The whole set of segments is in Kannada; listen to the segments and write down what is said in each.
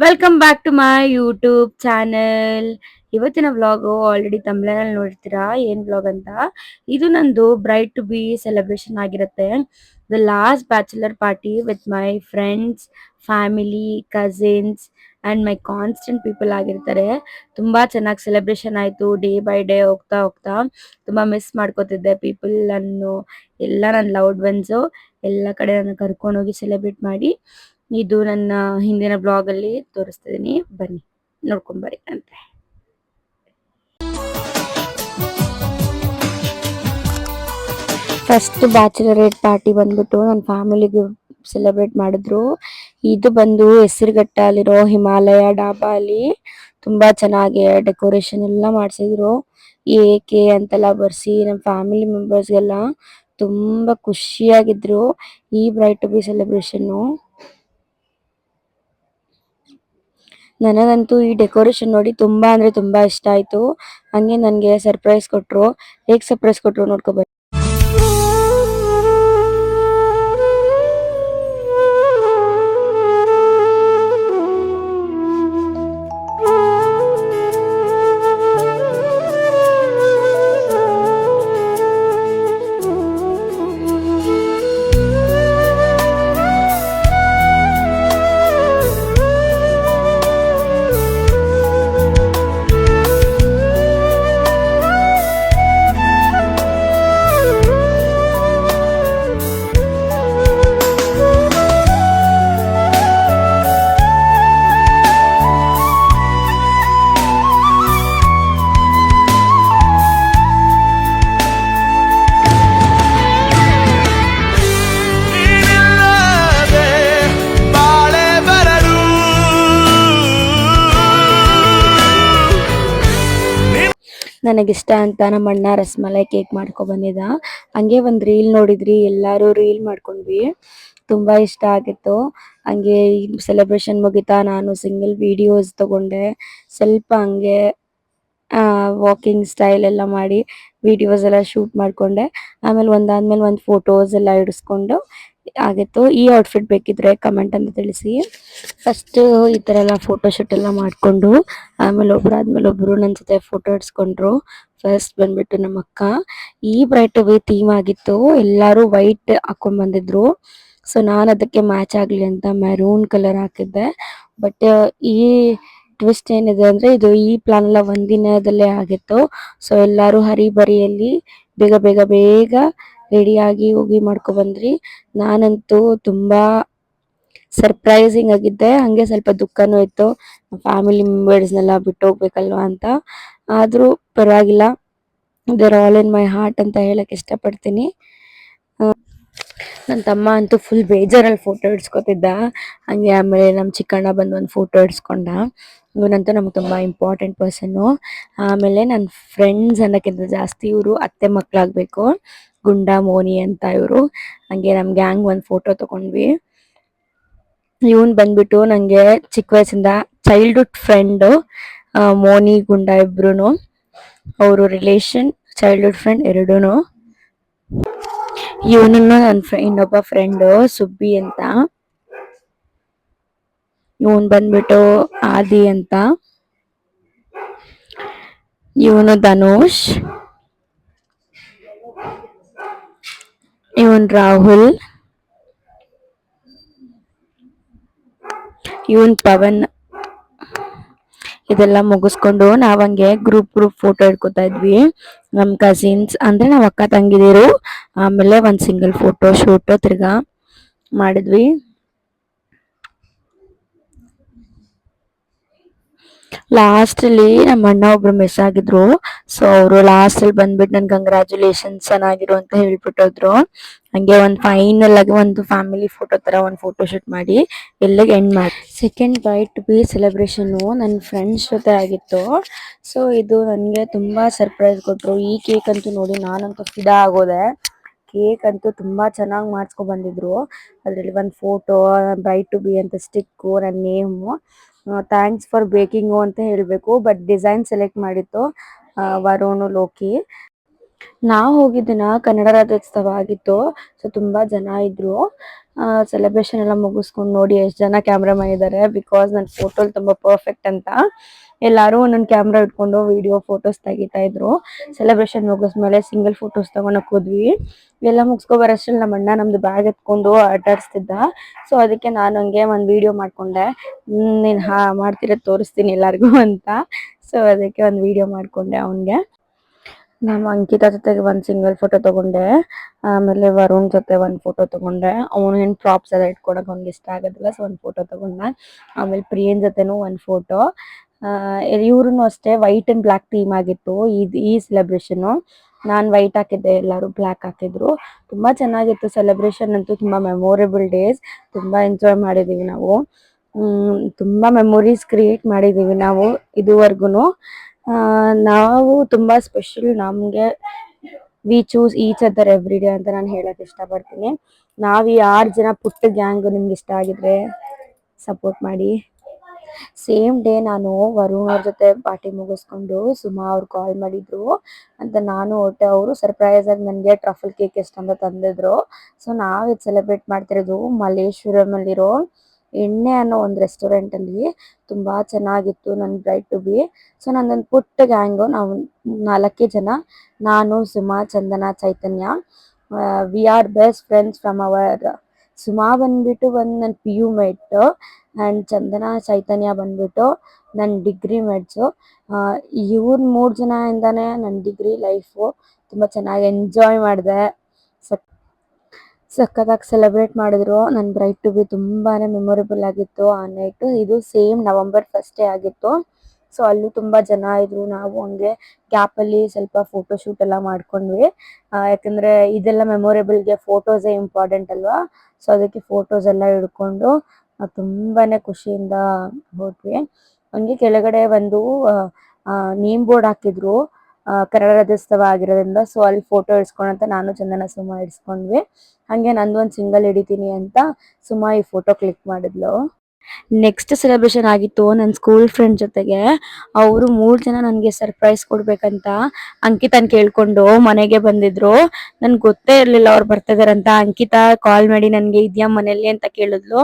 Welcome back to my YouTube channel. ಇವತ್ತಿನ ವ್ಲಾಗು ಆಲ್ರೆಡಿ ತಮಿಳಿನಲ್ಲಿ ನೋಡ್ತೀರಾ ಏನ್ ವ್ಲಾಗ್ ಅಂತ. ಇದು ನಂದು ಬ್ರೈಟ್ ಟು ಬಿ ಸೆಲೆಬ್ರೇಷನ್ ಆಗಿರುತ್ತೆ. The last bachelor party with my friends, family, cousins and my constant people ಆಗಿರ್ತಾರೆ. ತುಂಬಾ ಚೆನ್ನಾಗಿ ಸೆಲೆಬ್ರೇಷನ್ ಆಯ್ತು. ಡೇ ಬೈ ಡೇ ಹೋಗ್ತಾ ಹೋಗ್ತಾ ತುಂಬಾ ಮಿಸ್ ಮಾಡ್ಕೋತಿದ್ದೆ ಪೀಪಲ್ ಅನ್ನು, ಎಲ್ಲ ನನ್ನ ಲವ್ಡ್ ಒನ್ಸು ಎಲ್ಲ ಕಡೆ ನನ್ನ ಕರ್ಕೊಂಡೋಗಿ ಸೆಲೆಬ್ರೇಟ್ ಮಾಡಿ. ಇದು ನನ್ನ ಹಿಂದಿನ ಬ್ಲಾಗ್ ಅಲ್ಲಿ ತೋರಿಸ್ತಿದೀನಿ, ಬನ್ನಿ ನೋಡ್ಕೊಂಡ್ ಬರ್ರಿ ಅಂತೆ. ಫಸ್ಟ್ ಬ್ಯಾಚುಲರೇಟ್ ಪಾರ್ಟಿ ಬಂದ್ಬಿಟ್ಟು ನನ್ನ ಫ್ಯಾಮಿಲಿಗೆ ಸೆಲೆಬ್ರೇಟ್ ಮಾಡಿದ್ರು. ಇದು ಬಂದು ಹೆಸರುಘಟ್ಟಲ್ಲಿರೋ ಹಿಮಾಲಯ ಡಾಬಾ ಅಲ್ಲಿ ತುಂಬಾ ಚೆನ್ನಾಗಿ ಡೆಕೋರೇಷನ್ ಎಲ್ಲ ಮಾಡ್ಸಿದ್ರು. ಏಕೆ ಅಂತೆಲ್ಲ ಬರ್ಸಿ ನಮ್ಮ ಫ್ಯಾಮಿಲಿ ಮೆಂಬರ್ಸ್ಗೆಲ್ಲ ತುಂಬಾ ಖುಷಿಯಾಗಿದ್ರು ಈ ಬ್ರೈಟ್ ಟು ಬಿ ಸೆಲೆಬ್ರೇಷನ್. ನನಗಂತೂ ಈ ಡೆಕೋರೇಷನ್ ನೋಡಿ ತುಂಬಾ ಅಂದ್ರೆ ತುಂಬಾ ಇಷ್ಟ ಆಯ್ತು. ಹಂಗೆ ನನ್ಗೆ ಸರ್ಪ್ರೈಸ್ ಕೊಟ್ರು. ಹೇಗ್ ಸರ್ಪ್ರೈಸ್ ಕೊಟ್ರು ನೋಡ್ಕೊಬನ್ನಿ. ನನಗಿಷ್ಟ ಅಂತ ನಮ್ಮ ಅಣ್ಣ ರಸಮಲೈ ಕೇಕ್ ಮಾಡ್ಕೊ ಬಂದಿದ್ದ. ಹಂಗೆ ಒಂದ್ ರೀಲ್ ನೋಡಿದ್ರಿ, ಎಲ್ಲಾರು ರೀಲ್ ಮಾಡ್ಕೊಂಡ್ವಿ. ತುಂಬಾ ಇಷ್ಟ ಆಗಿತ್ತು. ಹಂಗೆ ಈ ಸೆಲೆಬ್ರೇಷನ್ ಮುಗಿತಾ ನಾನು ಸಿಂಗಲ್ ವಿಡಿಯೋಸ್ ತಗೊಂಡೆ. ಸ್ವಲ್ಪ ಹಂಗೆ ವಾಕಿಂಗ್ ಸ್ಟೈಲ್ ಎಲ್ಲ ಮಾಡಿ ವಿಡಿಯೋಸ್ ಎಲ್ಲ ಶೂಟ್ ಮಾಡ್ಕೊಂಡೆ. ಆಮೇಲೆ ಒಂದಾದ್ಮೇಲೆ ಒಂದು ಫೋಟೋಸ್ ಎಲ್ಲ ಇಡಿಸ್ಕೊಂಡು ಆಗಿತ್ತು. ಈ ಔಟ್ಫಿಟ್ ಬೇಕಿದ್ರೆ ಕಮೆಂಟ್ ಅಂತ ತಿಳಿಸಿ. ಫಸ್ಟ್ ಈ ತರ ಎಲ್ಲ ಫೋಟೋ ಶೂಟ್ ಎಲ್ಲ ಮಾಡ್ಕೊಂಡು ಆಮೇಲೆ ಒಬ್ರಾದ್ಮೇಲೆ ಒಬ್ರು ನನ್ನ ಜೊತೆ ಫೋಟೋ ಇಡ್ಸ್ಕೊಂಡ್ರು. ಫಸ್ಟ್ ಬಂದ್ಬಿಟ್ಟು ನಮ್ಮ ಅಕ್ಕ. ಈ ಬ್ರೈಟ್ ವೇ ಥೀಮ್ ಆಗಿತ್ತು, ಎಲ್ಲಾರು ವೈಟ್ ಹಾಕೊಂಡ್ ಬಂದಿದ್ರು. ಸೊ ನಾನು ಅದಕ್ಕೆ ಮ್ಯಾಚ್ ಆಗ್ಲಿ ಅಂತ ಮೆರೂನ್ ಕಲರ್ ಹಾಕಿದ್ದೆ. ಬಟ್ ಈ ಟ್ವಿಸ್ಟ್ ಏನಿದೆ ಅಂದ್ರೆ ಇದು ಈ ಪ್ಲಾನ್ ಎಲ್ಲ ಒಂದಿನದಲ್ಲೇ ಆಗಿತ್ತು. ಸೊ ಎಲ್ಲಾರು ಹರಿಬರಿಯಲ್ಲಿ ಬೇಗ ಬೇಗ ಬೇಗ ರೆಡಿಯಾಗಿ ಹೋಗಿ ಮಾಡ್ಕೊ ಬಂದ್ರಿ. ನಾನಂತೂ ತುಂಬಾ ಸರ್ಪ್ರೈಸಿಂಗ್ ಆಗಿದ್ದೆ, ಹಂಗೆ ಸ್ವಲ್ಪ ದುಃಖನೂ ಇತ್ತು ಫ್ಯಾಮಿಲಿ ಮೆಂಬರ್ಸ್ನೆಲ್ಲ ಬಿಟ್ಟು ಹೋಗ್ಬೇಕಲ್ವಾ ಅಂತ. ಆದ್ರೂ ಪರವಾಗಿಲ್ಲ, there all in my heart ಅಂತ ಹೇಳಕ್ ಇಷ್ಟಪಡ್ತೀನಿ. ನನ್ನ ತಮ್ಮ ಅಂತೂ ಫುಲ್ ಬೇಜಾರಲ್ಲಿ ಫೋಟೋ ಇಡ್ಸ್ಕೊತಿದ್ದ. ಹಂಗೆ ಆಮೇಲೆ ನಮ್ಮ ಚಿಕ್ಕಣ್ಣ ಬಂದು ಒಂದು ಫೋಟೋ ಇಡ್ಸ್ಕೊಂಡ. ಇವನಂತೂ ನಮ್ಗೆ ತುಂಬಾ ಇಂಪಾರ್ಟೆಂಟ್ ಪರ್ಸನ್ನು. ಆಮೇಲೆ ನನ್ನ ಫ್ರೆಂಡ್ಸ್ ಅನ್ನೋಕ್ಕಿಂತ ಜಾಸ್ತಿ ಇವರು ಅತ್ತೆ ಮಕ್ಕಳಾಗಬೇಕು, ಗುಂಡ ಮೋನಿ ಅಂತ ಇವರು. ಹಂಗೆ ನಮ್ಮ ಗ್ಯಾಂಗ್ ಒಂದು ಫೋಟೋ ತಗೊಂಡ್ವಿ. ಇವನ್ ಬಂದ್ಬಿಟ್ಟು ನಂಗೆ ಚಿಕ್ಕ ವಯಸ್ಸಿಂದ ಚೈಲ್ಡ್ಹುಡ್ ಫ್ರೆಂಡ್. ಮೋನಿ ಗುಂಡ ಇಬ್ರು ಅವರು ರಿಲೇಷನ್, ಚೈಲ್ಡ್ಹುಡ್ ಫ್ರೆಂಡ್ ಎರಡೂನು. ಇವನು ನನ್ನ ಇನ್ನೊಬ್ಬ ಫ್ರೆಂಡ್ ಸುಬ್ಬಿ ಅಂತ. ಇವನ್ ಬಂದ್ಬಿಟ್ಟು ಆದಿ ಅಂತ. ಇವನು ಧನುಷ್. ಇವನ್ ರಾಹುಲ್. ಇವನ್ ಪವನ್. ಇದೆಲ್ಲ ಮುಗಿಸ್ಕೊಂಡು ನಾವಂಗೆ ಗ್ರೂಪ್ ಫೋಟೋ ಇಡ್ಕೊತಾ ಇದ್ವಿ ನಮ್ ಕಸಿನ್ಸ್, ಅಂದ್ರೆ ನಾವ್ ಅಕ್ಕ ತಂಗಿದಿರು. ಆಮೇಲೆ ಒಂದ್ ಸಿಂಗಲ್ ಫೋಟೋ ಶೂಟ್ ತಿರ್ಗಾ ಮಾಡಿದ್ವಿ. ಲಾಸ್ಟ್ ಅಲ್ಲಿ ನಮ್ಮ ಅಣ್ಣ ಒಬ್ರು ಮಿಸ್ ಆಗಿದ್ರು. ಸೊ ಅವರು ಲಾಸ್ಟ್ ಅಲ್ಲಿ ಬಂದ್ಬಿಟ್ಟು ನನ್ ಕಂಗ್ರಾಚುಲೇಷನ್ಸ್ ಚೆನ್ನಾಗಿರು ಅಂತ ಹೇಳ್ಬಿಟ್ಟೋದ್ರು. ಹಂಗೆ ಒಂದ್ ಫೈನಲ್ ಆಗಿ ಒಂದು ಫ್ಯಾಮಿಲಿ ಫೋಟೋ ತರ ಒಂದು ಫೋಟೋ ಶೂಟ್ ಮಾಡಿ ಎಲ್ಲಿಗೆ ಎಂಡ್ ಮಾಡಿ. Second bright to be celebration ನನ್ನ ಫ್ರೆಂಡ್ಸ್ ಜೊತೆ ಆಗಿತ್ತು. ಸೊ ಇದು ನನಗೆ ತುಂಬಾ ಸರ್ಪ್ರೈಸ್ ಕೊಟ್ರು. ಈ ಕೇಕ್ ಅಂತೂ ನೋಡಿ ನಾನಂತೂ ಫಿದಾ ಆಗೋದೆ. ಕೇಕ್ ಅಂತೂ ತುಂಬಾ ಚೆನ್ನಾಗಿ ಮಾಡಿಸ್ಕೊ ಬಂದಿದ್ರು. ಅದ್ರಲ್ಲಿ ಒಂದು ಫೋಟೋ, ಬ್ರೈಟ್ ಟು ಬಿ ಅಂತ ಸ್ಟಿಕ್ಕು, ನನ್ನ ನೇಮು. ಥ್ಯಾಂಕ್ಸ್ ಫಾರ್ ಬೇಕಿಂಗು ಅಂತ ಹೇಳಬೇಕು. ಬಟ್ ಡಿಸೈನ್ ಸೆಲೆಕ್ಟ್ ಮಾಡಿತ್ತು ವರುಣ್ ಲೋಕಿ. ನಾವು ಹೋಗಿದ್ದಿನ ಕನ್ನಡ ರಾಜ್ಯೋತ್ಸವ ಆಗಿತ್ತು. ಸೊ ತುಂಬಾ ಜನ ಇದ್ರು. ಸೆಲೆಬ್ರೇಷನ್ ಎಲ್ಲ ಮುಗಿಸ್ಕೊಂಡು ನೋಡಿ ಎಷ್ಟು ಜನ ಕ್ಯಾಮ್ರಾಮನ್ ಇದ್ದಾರೆ, ಬಿಕಾಸ್ ನನ್ನ ಫೋಟೋ ತುಂಬಾ ಪರ್ಫೆಕ್ಟ್ ಅಂತ ಎಲ್ಲಾರು ಒಂದೊಂದು ಕ್ಯಾಮ್ರಾ ಇಟ್ಕೊಂಡು ವಿಡಿಯೋ ಫೋಟೋಸ್ ತೆಗಿತಾ ಇದ್ರು. ಸೆಲೆಬ್ರೇಷನ್ ಮುಗಿಸ್ಮೇಲೆ ಸಿಂಗಲ್ ಫೋಟೋಸ್ ತಗೊಳಕ್ ಹೋದ್ವಿ. ಎಲ್ಲ ಮುಗಿಸ್ಕೊ ಬರೋಷ್ಟ್ರಲ್ಲಿ ನಮ್ಮ ಅಣ್ಣ ನಮ್ದು ಬ್ಯಾಗ್ ಎತ್ಕೊಂಡು ಆಟಾಡ್ಸ್ತಿದ್ದ. ಸೊ ಅದಕ್ಕೆ ನಾನು ಹಂಗೆ ಒಂದು ವಿಡಿಯೋ ಮಾಡ್ಕೊಂಡೆ. ನೀನ್ ಮಾಡ್ತಿರೋದ್ ತೋರಿಸ್ತೀನಿ ಎಲ್ಲಾರ್ಗು ಅಂತ. ಸೊ ಅದಕ್ಕೆ ಒಂದು ವಿಡಿಯೋ ಮಾಡ್ಕೊಂಡೆ ಅವನ್ಗೆ. ನಮ್ಮ ಅಂಕಿತಾ ಜೊತೆಗೆ ಒಂದು ಸಿಂಗಲ್ ಫೋಟೋ ತಗೊಂಡೆ. ಆಮೇಲೆ ವರುಣ್ ಜೊತೆ ಒಂದು ಫೋಟೋ ತಗೊಂಡೆ. ಅವನೇನು ಪ್ರಾಪ್ಸ್ ಎಲ್ಲ ಇಟ್ಕೊಳಕ್ ಅವ್ನಿಗೆ ಇಷ್ಟ ಆಗೋದಿಲ್ಲ, ಸೊ ಒಂದು ಫೋಟೋ ತಗೊಂಡೆ. ಆಮೇಲೆ ಪ್ರಿಯನ್ ಜೊತೆನೂ ಒಂದು ಫೋಟೋ. ಇವ್ರು ಅಷ್ಟೇ ವೈಟ್ ಅಂಡ್ ಬ್ಲ್ಯಾಕ್ ಥೀಮ್ ಆಗಿತ್ತು ಈ ಸೆಲೆಬ್ರೇಷನ್. ನಾನು ವೈಟ್ ಹಾಕಿದ್ದೆ, ಎಲ್ಲರೂ ಬ್ಲ್ಯಾಕ್ ಹಾಕಿದ್ರು. ತುಂಬಾ ಚೆನ್ನಾಗಿತ್ತು ಸೆಲೆಬ್ರೇಷನ್ ಅಂತೂ. ತುಂಬಾ ಮೆಮೊರೇಬಲ್ ಡೇಸ್. ತುಂಬಾ ಎಂಜಾಯ್ ಮಾಡಿದೀವಿ ನಾವು. ತುಂಬಾ ಮೆಮೊರೀಸ್ ಕ್ರಿಯೇಟ್ ಮಾಡಿದೀವಿ ನಾವು ಇದುವರೆಗೂ. ನಾವು ತುಂಬಾ ಸ್ಪೆಷಲ್. ನಮ್ಗೆ V choose each other every day ಅಂತ ನಾನು ಹೇಳಕ್ ಇಷ್ಟಪಡ್ತೀನಿ. ನಾವ್ ಈ 6 ಜನ ಪುಟ್ಟ ಗ್ಯಾಂಗ್ ನಿಮ್ಗೆ ಇಷ್ಟ ಆಗಿದ್ರೆ ಸಪೋರ್ಟ್ ಮಾಡಿ. ಸೇಮ್ ಡೇ ನಾನು ವರುಣ್ ಅವ್ರ ಜೊತೆ ಪಾರ್ಟಿ ಮುಗಿಸ್ಕೊಂಡು ಸುಮಾ ಅವ್ರು ಕಾಲ್ ಮಾಡಿದ್ರು ಅಂತ ನಾನು ಹೊಟ್ಟೆ. ಅವರು ಸರ್ಪ್ರೈಸ್ ಆಗಿ ನನಗೆ ಟ್ರಫಲ್ ಕೇಕ್ ಎಷ್ಟಂತ ತಂದಿದ್ರು. ಸೊ ನಾವ್ ಸೆಲೆಬ್ರೇಟ್ ಮಾಡ್ತಿರೋದು ಮಲ್ಲೇಶ್ವರಂ ಅಲ್ಲಿರೋ ಎಣ್ಣೆ ಅನ್ನೋ ಒಂದು ರೆಸ್ಟೋರೆಂಟ್ ಅಲ್ಲಿ. ತುಂಬಾ ಚೆನ್ನಾಗಿತ್ತು ನನ್ನ ಬ್ರೈಡ್ ಟು ಬಿ. ಸೊ ನಂದೊಂದು ಪುಟ್ಟ ಗ್ಯಾಂಗು. ನಾವು 4 ಜನ, ನಾನು, Suma, Chandana, Chaitanya. We are best friends from our. Suma ಬಂದ್ಬಿಟ್ಟು ನನ್ನ PU mate and Chandana Chaitanya ಬಂದ್ಬಿಟ್ಟು ನನ್ನ ಡಿಗ್ರಿ ಮೇಟ್ಸು. ಇವ್ರ 3 ಜನ ಇಂದಾನೆ ನನ್ನ ಡಿಗ್ರಿ ಲೈಫು ತುಂಬಾ ಚೆನ್ನಾಗಿ ಎಂಜಾಯ್ ಮಾಡಿದೆ. ಸಕ್ಕತ್ತಾಗಿ ಸೆಲೆಬ್ರೇಟ್ ಮಾಡಿದ್ರು. ನನ್ನ ಬ್ರೈಡ್ ಟು ಬಿ ತುಂಬಾನೇ ಮೆಮೊರೇಬಲ್ ಆಗಿತ್ತು ಆ ನೈಟ್. ಇದು ಸೇಮ್ ನವೆಂಬರ್ 1 ಆಗಿತ್ತು. ಸೊ ಅಲ್ಲೂ ತುಂಬಾ ಜನ ಇದ್ರು. ನಾವು ಹಂಗೆ ಗ್ಯಾಪ್ ಅಲ್ಲಿ ಸ್ವಲ್ಪ ಫೋಟೋ ಶೂಟ್ ಎಲ್ಲ ಮಾಡ್ಕೊಂಡ್ವಿ. ಯಾಕಂದ್ರೆ ಇದೆಲ್ಲ ಮೆಮೊರೇಬಲ್ಗೆ ಫೋಟೋಸೇ ಇಂಪಾರ್ಟೆಂಟ್ ಅಲ್ವಾ. ಸೊ ಅದಕ್ಕೆ ಫೋಟೋಸ್ ಎಲ್ಲ ಹಿಡ್ಕೊಂಡು ತುಂಬಾನೇ ಖುಷಿಯಿಂದ ಹೋದ್ವಿ. ಹಂಗೆ ಕೆಳಗಡೆ ಒಂದು ನೇಮ್ ಬೋರ್ಡ್ ಹಾಕಿದ್ರು ಕನ್ನಡ ರಾಜ್ಯೋತ್ಸವ ಆಗಿರೋದ್ರಿಂದ. ಸೊ ಅಲ್ಲಿ ಫೋಟೋ ಇಡ್ಸ್ಕೊಳಂತ ನಾನು ಚಂದನ ಸುಮಾ ಇಡ್ಸ್ಕೊಂಡ್ವಿ. ಹಂಗೆ ನಂದು ಒಂದು ಸಿಂಗಲ್ ಹಿಡಿತೀನಿ ಅಂತ ಸುಮಾ ಈ ಫೋಟೋ ಕ್ಲಿಕ್ ಮಾಡಿದ್ಲು. ನೆಕ್ಸ್ಟ್ ಸೆಲೆಬ್ರೇಷನ್ ಆಗಿತ್ತು ನನ್ನ ಸ್ಕೂಲ್ ಫ್ರೆಂಡ್ ಜೊತೆಗೆ. ಅವರು 3 ಜನ ನನಗೆ ಸರ್ಪ್ರೈಸ್ ಕೊಡ್ಬೇಕಂತ ಅಂಕಿತನ್ ಕೇಳ್ಕೊಂಡು ಮನೆಗೆ ಬಂದಿದ್ರು. ನನ್ಗೆ ಗೊತ್ತೇ ಇರ್ಲಿಲ್ಲ ಅವ್ರು ಬರ್ತಾ ಇದಾರಂತ. ಅಂಕಿತಾ ಕಾಲ್ ಮಾಡಿ ನನ್ಗೆ ಇದ್ಯಾ ಮನೇಲಿ ಅಂತ ಕೇಳಿದ್ಲು.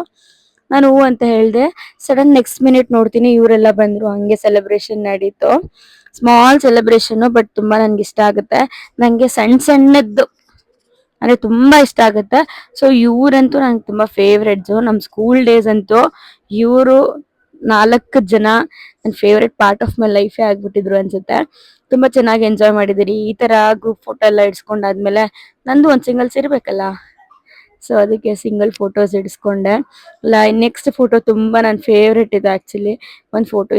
ನಾನು ಹೂ ಅಂತ ಹೇಳ್ದೆ. ಸಡನ್ ನೆಕ್ಸ್ಟ್ ಮಿನಿಟ್ ನೋಡ್ತೀನಿ ಇವರೆಲ್ಲ ಬಂದ್ರು. ಹಂಗೆ ಸೆಲೆಬ್ರೇಷನ್ ನಡೀತು. ಸ್ಮಾಲ್ ಸೆಲೆಬ್ರೇಷನ್ ಬಟ್ ತುಂಬಾ ನನ್ಗೆ ಇಷ್ಟ ಆಗುತ್ತೆ. ನಂಗೆ ಸಣ್ಣ ಸಣ್ಣದ್ದು ಅಂದ್ರೆ ತುಂಬಾ ಇಷ್ಟ ಆಗುತ್ತೆ. ಸೊ ಇವ್ರಂತೂ ನಂಗೆ ತುಂಬಾ ಫೇವ್ರೆಟ್ಸು. ನಮ್ ಸ್ಕೂಲ್ ಡೇಸ್ ಅಂತೂ ಇವರು 4 ಜನ ನನ್ನ ಫೇವ್ರೆಟ್ ಪಾರ್ಟ್ ಆಫ್ ಮೈ ಲೈಫೇ ಆಗ್ಬಿಟ್ಟಿದ್ರು ಅನ್ಸುತ್ತೆ. ತುಂಬಾ ಚೆನ್ನಾಗಿ ಎಂಜಾಯ್ ಮಾಡಿದಿರಿ. ಈ ತರ ಗ್ರೂಪ್ ಫೋಟೋ ಎಲ್ಲ ಇಡ್ಸ್ಕೊಂಡಾದ್ಮೇಲೆ ನಂದು ಒಂದ್ ಸಿಂಗಲ್ಸ್ ಇರ್ಬೇಕಲ್ಲ. ಸೊ ಅದಕ್ಕೆ ಸಿಂಗಲ್ ಫೋಟೋಸ್ ಇಡ್ಸ್ಕೊಂಡೆ. ನೆಕ್ಸ್ಟ್ ಫೋಟೋ ತುಂಬಾ ನನ್ನ ಫೇವ್ರೆಟ್ ಇದೆ ಆಕ್ಚುಲಿ.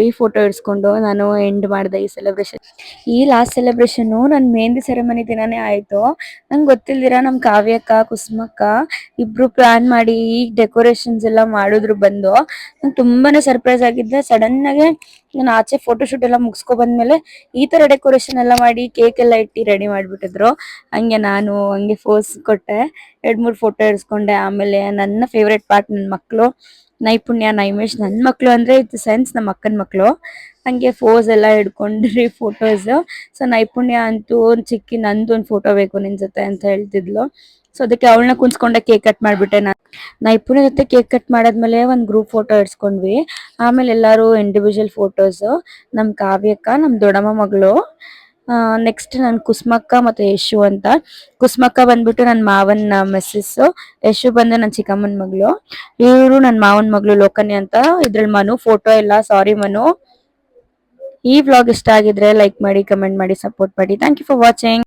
ಈ ಫೋಟೋ ಇಡ್ಸ್ಕೊಂಡು ನಾನು ಎಂಡ್ ಮಾಡಿದೆ ಈ ಸೆಲೆಬ್ರೇಷನ್. ಈ ಲಾಸ್ಟ್ ಸೆಲೆಬ್ರೇಷನ್ ನನ್ನ ಮೆಹಂದಿ ಸೆರೆಮನಿ ದಿನಾನೇ ಆಯ್ತು. ನಂಗೆ ಗೊತ್ತಿಲ್ದಿರ ನಮ್ ಕಾವ್ಯಕ್ಕ ಕುಸುಮಕ್ಕ ಇಬ್ರು ಪ್ಲಾನ್ ಮಾಡಿ ಈ ಡೆಕೋರೇಷನ್ಸ್ ಎಲ್ಲ ಮಾಡಿದ್ರು ಬಂದು. ನಂಗೆ ತುಂಬಾನೇ ಸರ್ಪ್ರೈಸ್ ಆಗಿದ್ದೆ. ಸಡನ್ ಆಗಿ ನಾನು ಆಚೆ ಫೋಟೋ ಶೂಟ್ ಎಲ್ಲ ಮುಗಿಸ್ಕೊ ಬಂದ್ಮೇಲೆ ಈ ತರ ಡೆಕೋರೇಷನ್ ಎಲ್ಲ ಮಾಡಿ ಕೇಕ್ ಎಲ್ಲ ಇಟ್ಟು ರೆಡಿ ಮಾಡ್ಬಿಟ್ಟಿದ್ರು. ಹಂಗೆ ನಾನು ಹಂಗೆ ಫೋಸ್ ಕೊಟ್ಟೆ. 2-3 ಫೋಟೋ ಇಡ್ಸ್ಕೊಂಡೆ. ಆಮೇಲೆ ನನ್ನ ಫೇವ್ರೆಟ್ ಪಾರ್ಟ್ ನನ್ನ ಮಕ್ಕಳು ನೈಪುಣ್ಯ ನೈಮೇಶ್. ನನ್ನ ಮಕ್ಕಳು ಅಂದ್ರೆ ಇಟ್ ಸೆನ್ಸ್ ನಮ್ಮ ಅಕ್ಕನ ಮಕ್ಕಳು. ಹಂಗೆ ಫೋಸ್ ಎಲ್ಲ ಹಿಡ್ಕೊಂಡ್ರಿ ಫೋಟೋಸ್. ಸೊ ನೈಪುಣ್ಯ ಅಂತೂ ನಂದು ಒಂದು ಫೋಟೋ ಬೇಕು ನಿನ್ ಜೊತೆ ಅಂತ ಹೇಳ್ತಿದ್ಲು. ಸೊ ಅದಕ್ಕೆ ಅವಳನ್ನ ಕುಂತ್ಕೊಂಡೆ ಕೇಕ್ ಕಟ್ ಮಾಡ್ಬಿಟ್ಟೆ. ನೈಪುಣ್ಯ ಜೊತೆ ಕೇಕ್ ಕಟ್ ಮಾಡಾದ್ಮೇಲೆ ಒಂದು ಗ್ರೂಪ್ ಫೋಟೋ ಇಡ್ಸ್ಕೊಂಡ್ವಿ. ಆಮೇಲೆ ಎಲ್ಲಾರು ಇಂಡಿವಿಜುವಲ್ ಫೋಟೋಸ್. ನಮ್ ಕಾವ್ಯಕ್ಕ, ನಮ್ ದೊಡ್ಡಮ್ಮ ಮಗಳು, ನೆಕ್ಸ್ಟ್ ನನ್ ಕುಸುಮಕ್ಕ ಮತ್ತೆ ಯಶು ಅಂತ. ಕುಸುಮಕ್ಕ ಬಂದ್ಬಿಟ್ಟು ನನ್ನ ಮಾವನ್ ಮಿಸ್ಸಸ್. ಯಶು ಬಂದು ನನ್ನ ಚಿಕ್ಕಮ್ಮನ ಮಗಳು. ಇವರು ನನ್ನ ಮಾವನ್ ಮಗಳು ಲೋಕನ್ಯ ಅಂತ. ಇದ್ರಲ್ಲಿ ಮನು ಫೋಟೋ ಇಲ್ಲ, ಸಾರಿ ಮನು. ಈ ವ್ಲಾಗ್ ಇಷ್ಟ ಆಗಿದ್ರೆ ಲೈಕ್ ಮಾಡಿ, ಕಮೆಂಟ್ ಮಾಡಿ, ಸಪೋರ್ಟ್ ಮಾಡಿ. Thank you for watching.